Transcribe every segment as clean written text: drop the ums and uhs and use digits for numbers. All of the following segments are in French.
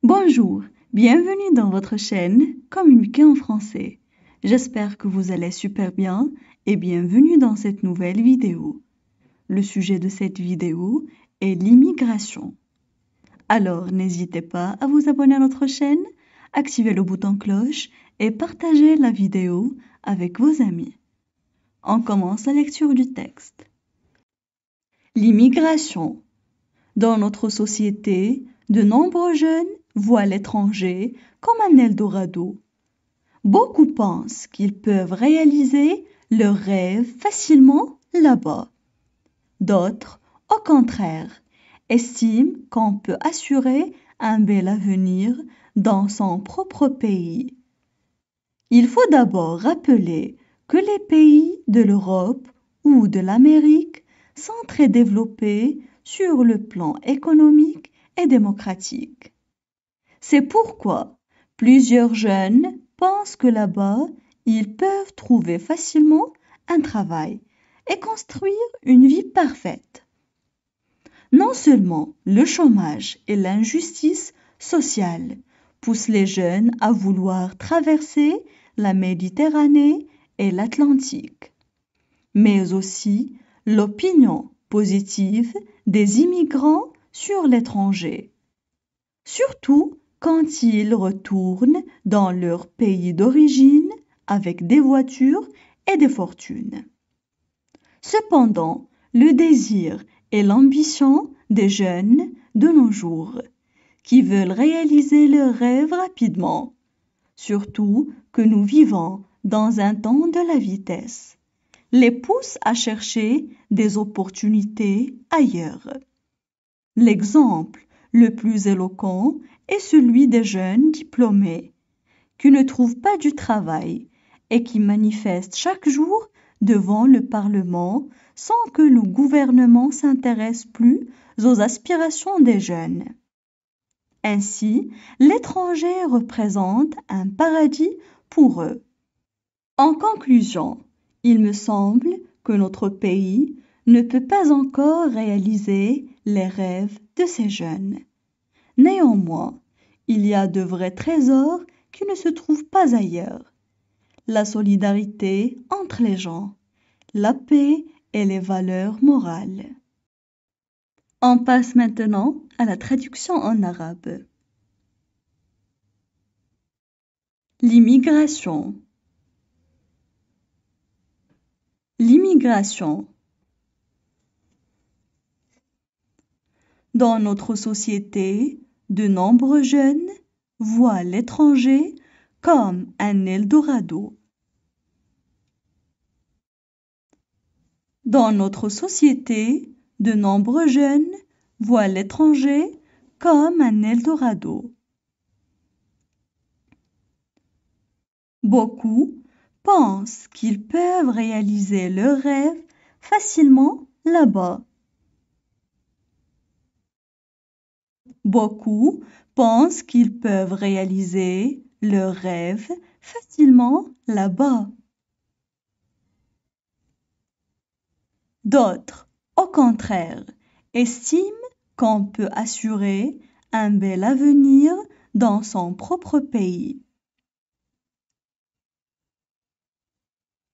Bonjour, bienvenue dans votre chaîne Communiquer en français. J'espère que vous allez super bien et bienvenue dans cette nouvelle vidéo. Le sujet de cette vidéo est l'immigration. Alors n'hésitez pas à vous abonner à notre chaîne, activer le bouton cloche et partager la vidéo avec vos amis. On commence la lecture du texte. L'immigration. Dans notre société, de nombreux jeunes voient l'étranger comme un Eldorado. Beaucoup pensent qu'ils peuvent réaliser leurs rêves facilement là-bas. D'autres, au contraire, estiment qu'on peut assurer un bel avenir dans son propre pays. Il faut d'abord rappeler que les pays de l'Europe ou de l'Amérique sont très développés sur le plan économique et démocratique. C'est pourquoi plusieurs jeunes pensent que là-bas, ils peuvent trouver facilement un travail et construire une vie parfaite. Non seulement le chômage et l'injustice sociale poussent les jeunes à vouloir traverser la Méditerranée et l'Atlantique, mais aussi l'opinion positive des immigrants sur l'étranger, surtout quand ils retournent dans leur pays d'origine avec des voitures et des fortunes. Cependant, le désir et l'ambition des jeunes de nos jours, qui veulent réaliser leurs rêves rapidement, surtout que nous vivons dans un temps de la vitesse, les poussent à chercher des opportunités ailleurs. L'exemple le plus éloquent est celui des jeunes diplômés qui ne trouvent pas du travail et qui manifestent chaque jour devant le Parlement sans que le gouvernement s'intéresse plus aux aspirations des jeunes. Ainsi, l'étranger représente un paradis pour eux. En conclusion, il me semble que notre pays ne peut pas encore réaliser les rêves de ces jeunes. Néanmoins, il y a de vrais trésors qui ne se trouvent pas ailleurs. La solidarité entre les gens, la paix et les valeurs morales. On passe maintenant à la traduction en arabe. L'immigration. L'immigration. Dans notre société, de nombreux jeunes voient l'étranger comme un Eldorado. Dans notre société, de nombreux jeunes voient l'étranger comme un Eldorado. Beaucoup pensent qu'ils peuvent réaliser leurs rêves facilement là-bas. Beaucoup pensent qu'ils peuvent réaliser leurs rêves facilement là-bas. D'autres, au contraire, estiment qu'on peut assurer un bel avenir dans son propre pays.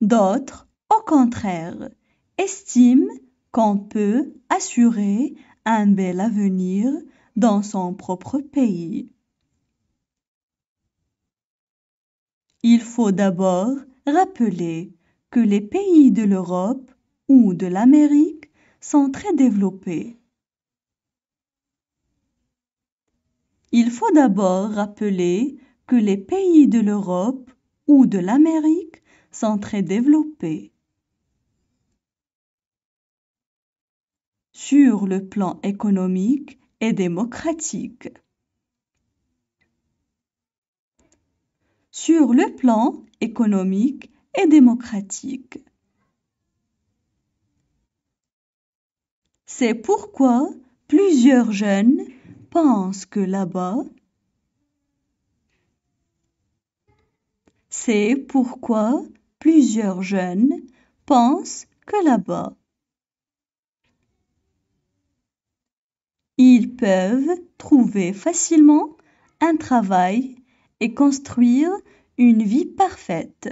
D'autres, au contraire, estiment qu'on peut assurer un bel avenir dans son propre pays. Il faut d'abord rappeler que les pays de l'Europe ou de l'Amérique sont très développés. Il faut d'abord rappeler que les pays de l'Europe ou de l'Amérique sont très développés. Sur le plan économique et démocratique. Sur le plan économique et démocratique. C'est pourquoi plusieurs jeunes pensent que là-bas, ils peuvent trouver facilement un travail et construire une vie parfaite.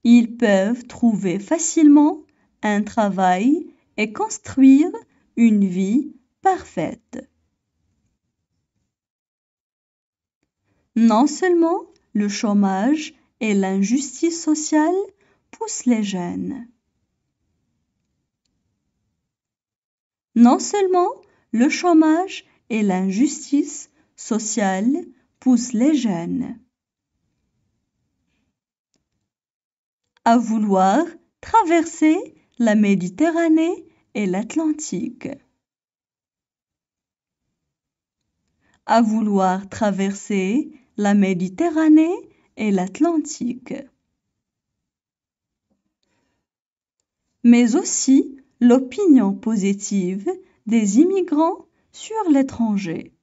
Ils peuvent trouver facilement un travail et construire une vie parfaite. Non seulement le chômage et l'injustice sociale poussent les jeunes. Non seulement le chômage et l'injustice sociale poussent les jeunes à vouloir traverser la Méditerranée et l'Atlantique. À vouloir traverser la Méditerranée et l'Atlantique. Mais aussi l'opinion positive des immigrants sur l'étranger.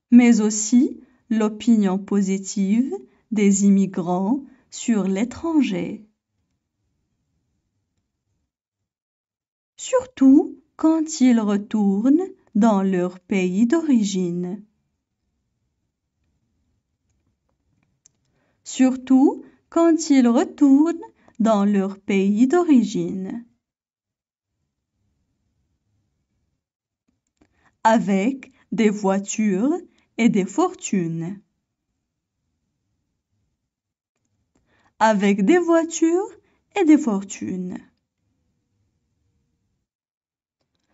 Mais aussi l'opinion positive des immigrants sur l'étranger. Surtout quand ils retournent dans leur pays d'origine. Surtout quand ils retournent dans leur pays d'origine. Avec des voitures et des fortunes. Avec des voitures et des fortunes.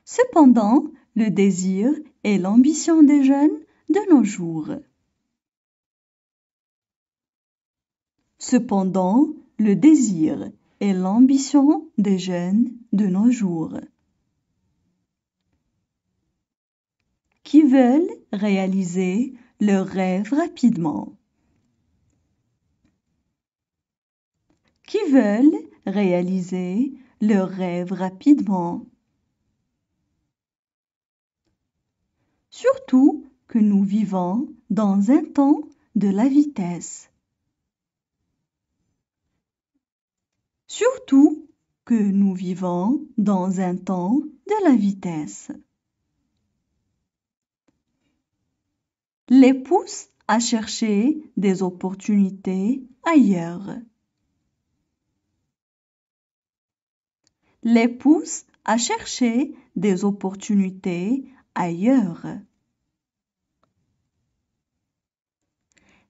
Cependant, le désir et l'ambition des jeunes de nos jours. Cependant, le désir et l'ambition des jeunes de nos jours. Qui veulent réaliser leurs rêves rapidement. Qui veulent réaliser leurs rêves rapidement. Surtout que nous vivons dans un temps de la vitesse. Surtout que nous vivons dans un temps de la vitesse. Les pousse à chercher des opportunités ailleurs. Les pousse à chercher des opportunités ailleurs.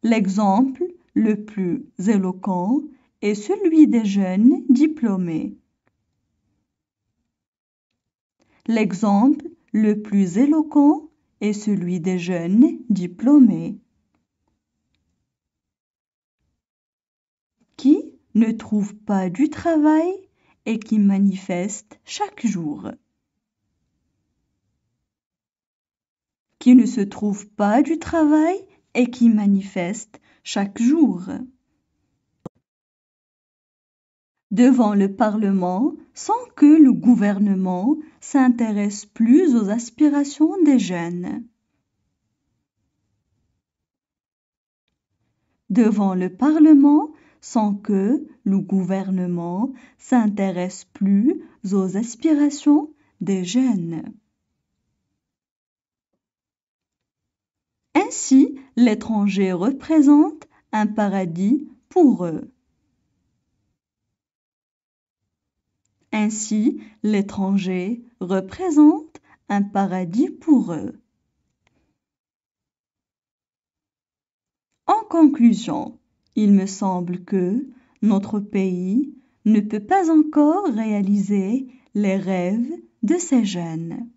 L'exemple le plus éloquent est celui des jeunes diplômés. L'exemple le plus éloquent est celui des jeunes diplômés qui ne trouvent pas du travail et qui manifestent chaque jour. Qui ne se trouvent pas du travail et qui manifestent chaque jour. Devant le Parlement, sans que le gouvernement s'intéresse plus aux aspirations des jeunes. Devant le Parlement, sans que le gouvernement s'intéresse plus aux aspirations des jeunes. Ainsi, l'étranger représente un paradis pour eux. Ainsi, l'étranger représente un paradis pour eux. En conclusion, il me semble que notre pays ne peut pas encore réaliser les rêves de ces jeunes.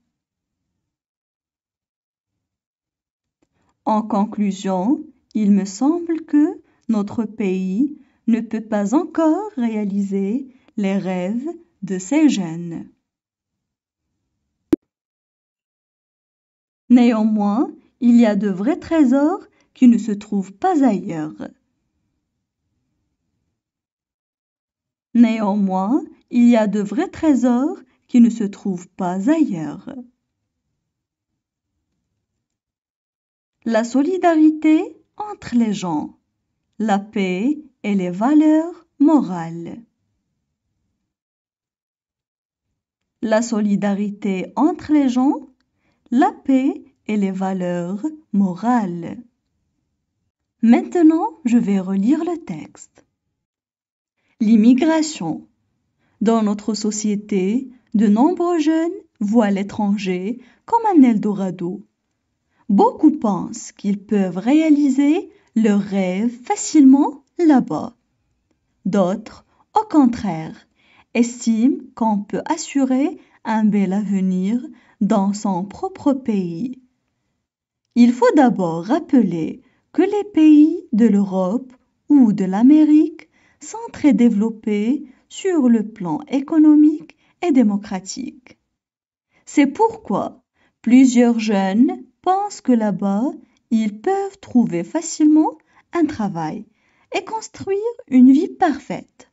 En conclusion, il me semble que notre pays ne peut pas encore réaliser les rêves de ces jeunes. Néanmoins, il y a de vrais trésors qui ne se trouvent pas ailleurs. Néanmoins, il y a de vrais trésors qui ne se trouvent pas ailleurs. La solidarité entre les gens, la paix et les valeurs morales. la solidarité entre les gens, la paix et les valeurs morales. Maintenant, je vais relire le texte. L'immigration. Dans notre société, de nombreux jeunes voient l'étranger comme un Eldorado. Beaucoup pensent qu'ils peuvent réaliser leurs rêves facilement là-bas. D'autres, au contraire, estiment qu'on peut assurer un bel avenir dans son propre pays. Il faut d'abord rappeler que les pays de l'Europe ou de l'Amérique sont très développés sur le plan économique et démocratique. C'est pourquoi plusieurs jeunes pensent que là-bas, ils peuvent trouver facilement un travail et construire une vie parfaite.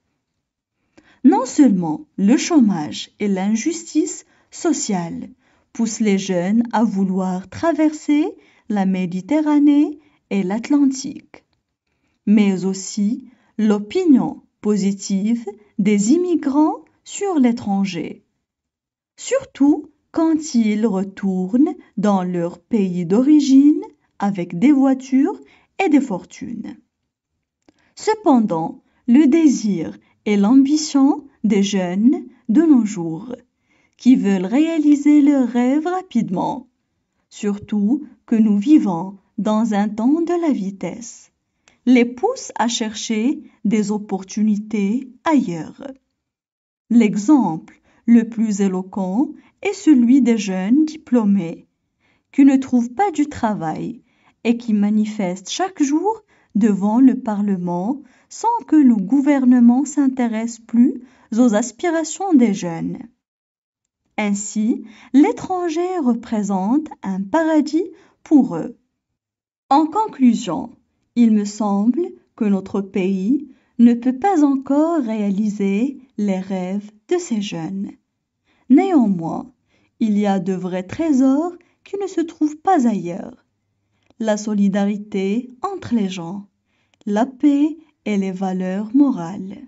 Non seulement le chômage et l'injustice sociale poussent les jeunes à vouloir traverser la Méditerranée et l'Atlantique, mais aussi l'opinion positive des immigrants sur l'étranger, surtout quand ils retournent dans leur pays d'origine avec des voitures et des fortunes. Cependant, le désir et l'ambition des jeunes de nos jours, qui veulent réaliser leurs rêves rapidement, surtout que nous vivons dans un temps de la vitesse, les poussent à chercher des opportunités ailleurs. L'exemple le plus éloquent est celui des jeunes diplômés qui ne trouvent pas du travail et qui manifestent chaque jour devant le Parlement sans que le gouvernement s'intéresse plus aux aspirations des jeunes. Ainsi, l'étranger représente un paradis pour eux. En conclusion, il me semble que notre pays ne peut pas encore réaliser les rêves de ces jeunes. Néanmoins, il y a de vrais trésors qui ne se trouvent pas ailleurs. La solidarité entre les gens, la paix et les valeurs morales.